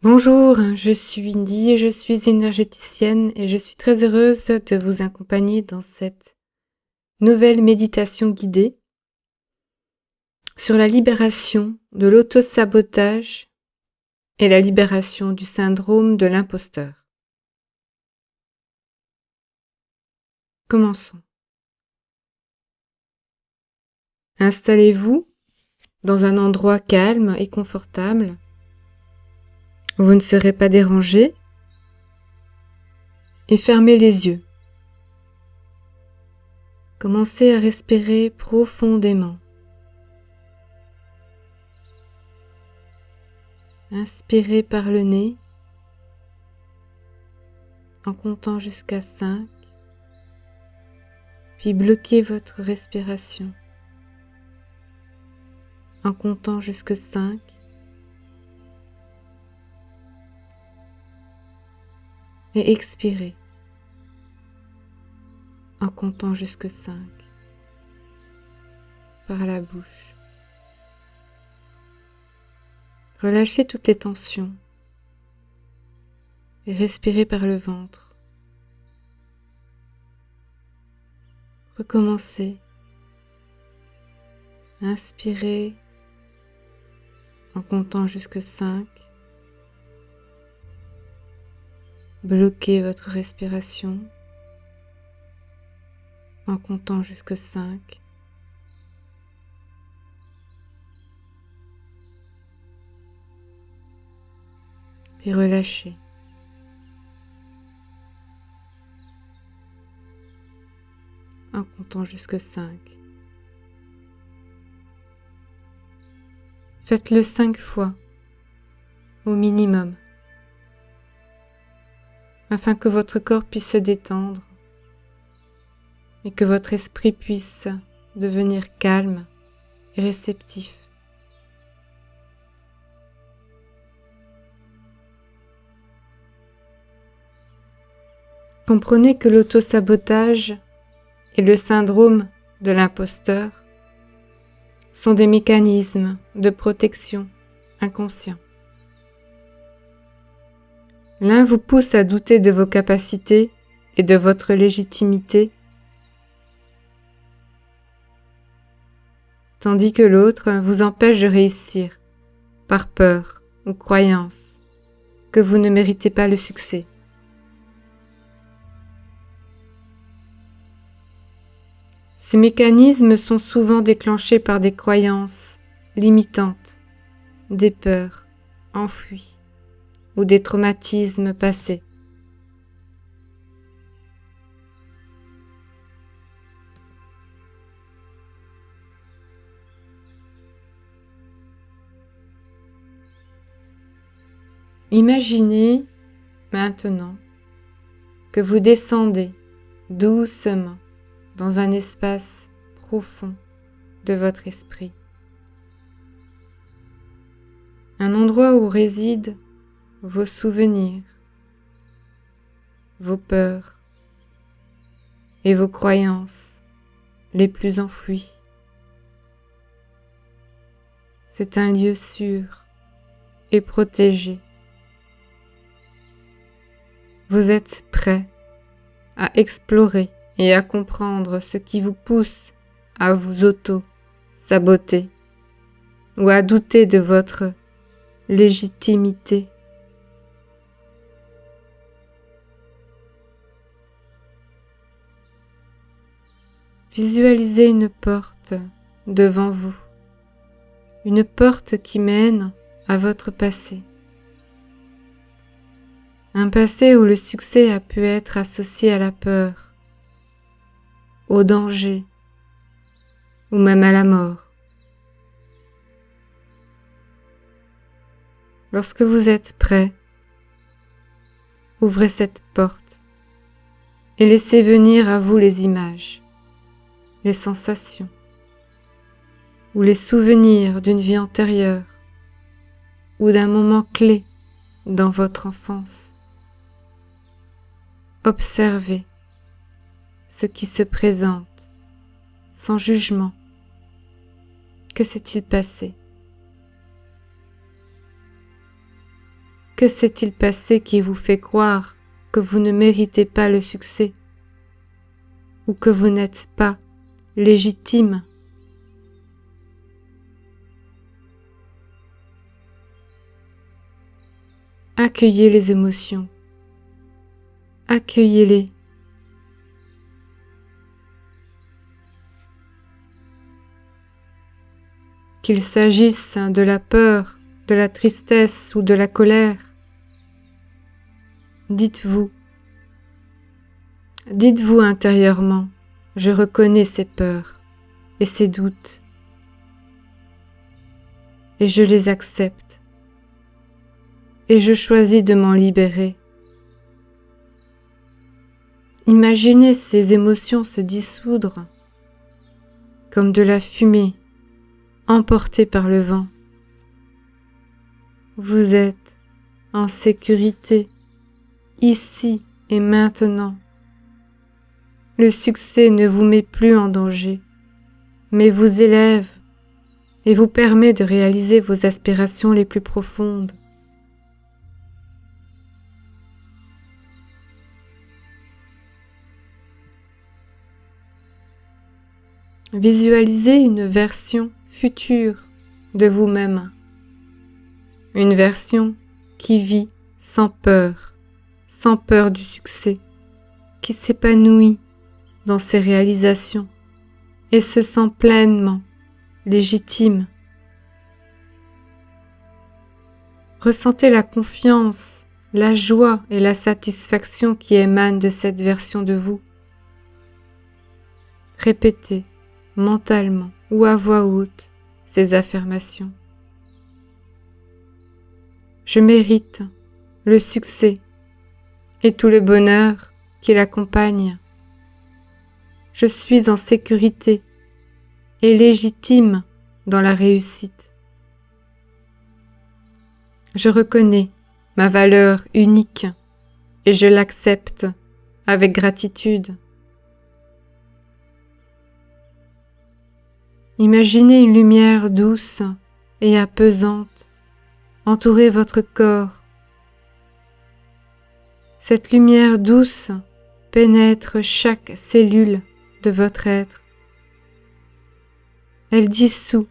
Bonjour, je suis Indy, je suis énergéticienne et je suis très heureuse de vous accompagner dans cette nouvelle méditation guidée sur la libération de l'auto-sabotage et la libération du syndrome de l'imposteur. Commençons. Installez-vous dans un endroit calme et confortable où vous ne serez pas dérangé et fermez les yeux. Commencez à respirer profondément. Inspirez par le nez en comptant jusqu'à 5, puis bloquez votre respiration en comptant jusqu'à 5, et expirez en comptant jusqu'à 5 par la bouche. Relâchez toutes les tensions et respirez par le ventre. Recommencez. Inspirez en comptant jusqu'à 5. Bloquez votre respiration en comptant jusqu'à 5. Puis relâchez. En comptant jusqu'à 5. Faites-le 5 fois au minimum, afin que votre corps puisse se détendre et que votre esprit puisse devenir calme et réceptif. Comprenez que l'auto-sabotage et le syndrome de l'imposteur sont des mécanismes de protection inconscients. L'un vous pousse à douter de vos capacités et de votre légitimité, tandis que l'autre vous empêche de réussir par peur ou croyance que vous ne méritez pas le succès. Ces mécanismes sont souvent déclenchés par des croyances limitantes, des peurs enfouies ou des traumatismes passés. Imaginez maintenant que vous descendez doucement dans un espace profond de votre esprit. Un endroit où résident vos souvenirs, vos peurs et vos croyances les plus enfouies. C'est un lieu sûr et protégé. Vous êtes prêt à explorer et à comprendre ce qui vous pousse à vous auto-saboter ou à douter de votre légitimité. Visualisez une porte devant vous, une porte qui mène à votre passé. Un passé où le succès a pu être associé à la peur, au danger ou même à la mort. Lorsque vous êtes prêt, ouvrez cette porte et laissez venir à vous les images, les sensations ou les souvenirs d'une vie antérieure ou d'un moment clé dans votre enfance. Observez ce qui se présente sans jugement. Que s'est-il passé? Que s'est-il passé qui vous fait croire que vous ne méritez pas le succès ou que vous n'êtes pas légitime? Accueillez les émotions. Accueillez-les. Qu'il s'agisse de la peur, de la tristesse ou de la colère, dites-vous intérieurement, je reconnais ces peurs et ces doutes et je les accepte et je choisis de m'en libérer. Imaginez ces émotions se dissoudre comme de la fumée emportée par le vent. Vous êtes en sécurité, ici et maintenant. Le succès ne vous met plus en danger, mais vous élève et vous permet de réaliser vos aspirations les plus profondes. Visualisez une version future de vous-même, une version qui vit sans peur du succès, qui s'épanouit dans ses réalisations et se sent pleinement légitime. Ressentez la confiance, la joie et la satisfaction qui émanent de cette version de vous. Répétez mentalement ou à voix haute ces affirmations. Je mérite le succès et tout le bonheur qui l'accompagne. Je suis en sécurité et légitime dans la réussite. Je reconnais ma valeur unique et je l'accepte avec gratitude. Imaginez une lumière douce et apaisante entourer votre corps. Cette lumière douce pénètre chaque cellule de votre être. Elle dissout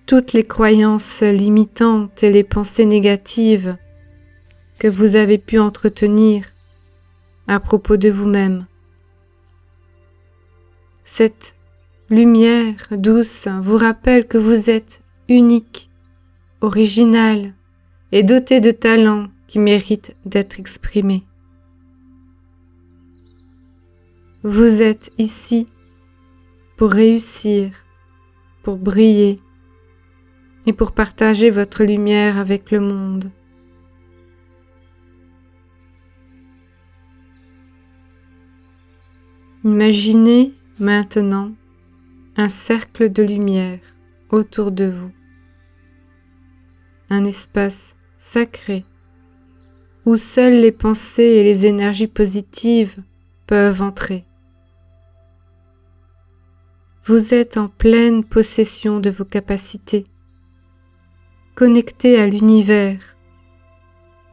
toutes les croyances limitantes et les pensées négatives que vous avez pu entretenir à propos de vous-même. Cette lumière douce vous rappelle que vous êtes unique, original et doté de talents qui méritent d'être exprimés. Vous êtes ici pour réussir, pour briller et pour partager votre lumière avec le monde. Imaginez maintenant un cercle de lumière autour de vous, un espace sacré où seules les pensées et les énergies positives peuvent entrer. Vous êtes en pleine possession de vos capacités, connecté à l'univers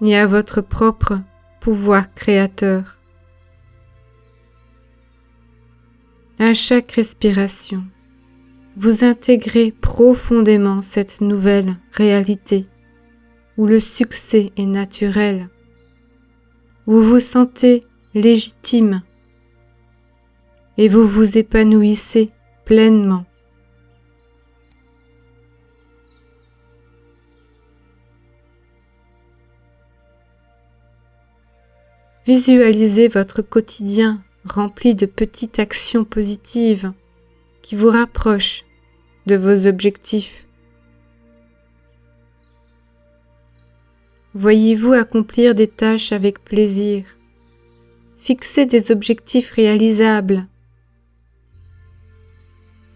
et à votre propre pouvoir créateur. À chaque respiration, vous intégrez profondément cette nouvelle réalité où le succès est naturel, où vous vous sentez légitime et vous vous épanouissez pleinement. Visualisez votre quotidien rempli de petites actions positives qui vous rapprochent de vos objectifs. Voyez-vous accomplir des tâches avec plaisir, fixer des objectifs réalisables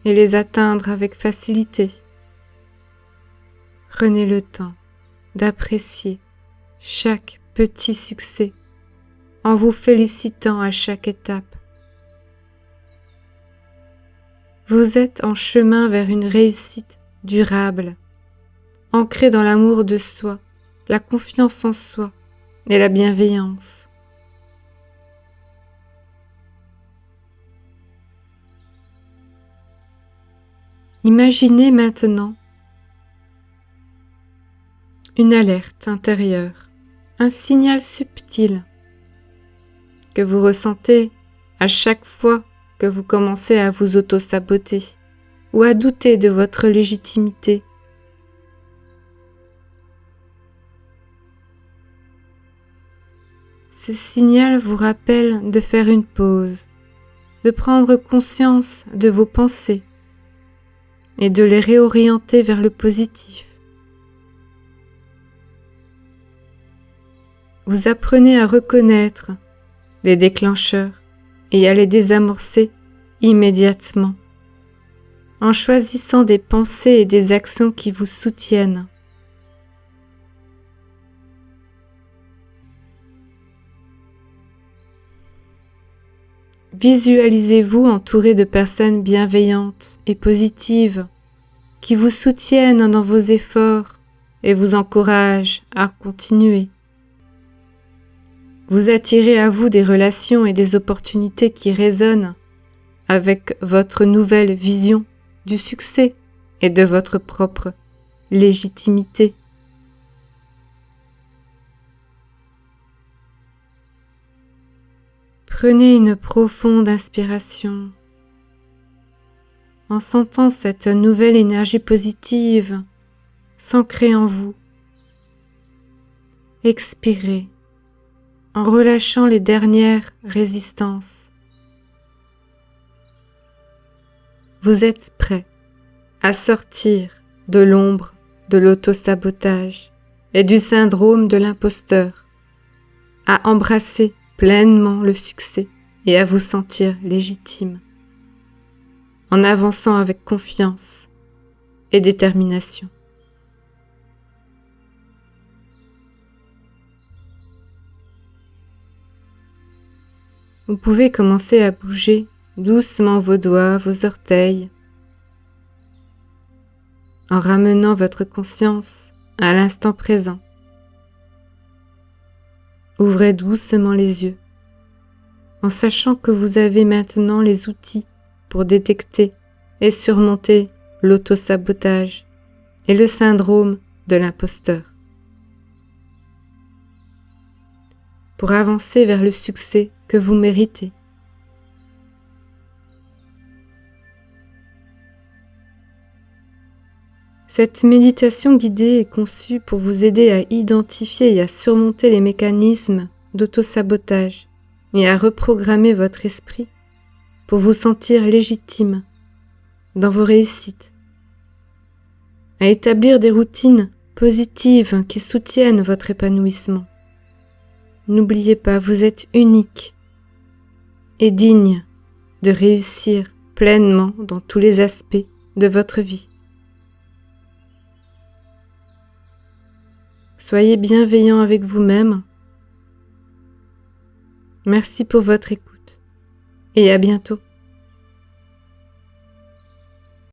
et les atteindre avec facilité. Prenez le temps d'apprécier chaque petit succès en vous félicitant à chaque étape. Vous êtes en chemin vers une réussite durable, ancrée dans l'amour de soi la confiance en soi et la bienveillance. Imaginez maintenant une alerte intérieure, un signal subtil que vous ressentez à chaque fois que vous commencez à vous auto-saboter ou à douter de votre légitimité. Ce signal vous rappelle de faire une pause, de prendre conscience de vos pensées et de les réorienter vers le positif. Vous apprenez à reconnaître les déclencheurs et à les désamorcer immédiatement en choisissant des pensées et des actions qui vous soutiennent. Visualisez-vous entouré de personnes bienveillantes et positives qui vous soutiennent dans vos efforts et vous encouragent à continuer. Vous attirez à vous des relations et des opportunités qui résonnent avec votre nouvelle vision du succès et de votre propre légitimité. Prenez une profonde inspiration en sentant cette nouvelle énergie positive s'ancrer en vous. Expirez en relâchant les dernières résistances. Vous êtes prêt à sortir de l'ombre de l'auto-sabotage et du syndrome de l'imposteur, à embrasser pleinement le succès et à vous sentir légitime, en avançant avec confiance et détermination. Vous pouvez commencer à bouger doucement vos doigts, vos orteils, en ramenant votre conscience à l'instant présent. Ouvrez doucement les yeux, en sachant que vous avez maintenant les outils pour détecter et surmonter l'auto-sabotage et le syndrome de l'imposteur. Pour avancer vers le succès que vous méritez. Cette méditation guidée est conçue pour vous aider à identifier et à surmonter les mécanismes d'auto-sabotage et à reprogrammer votre esprit pour vous sentir légitime dans vos réussites, à établir des routines positives qui soutiennent votre épanouissement. N'oubliez pas, vous êtes unique et digne de réussir pleinement dans tous les aspects de votre vie. Soyez bienveillant avec vous-même. Merci pour votre écoute et à bientôt.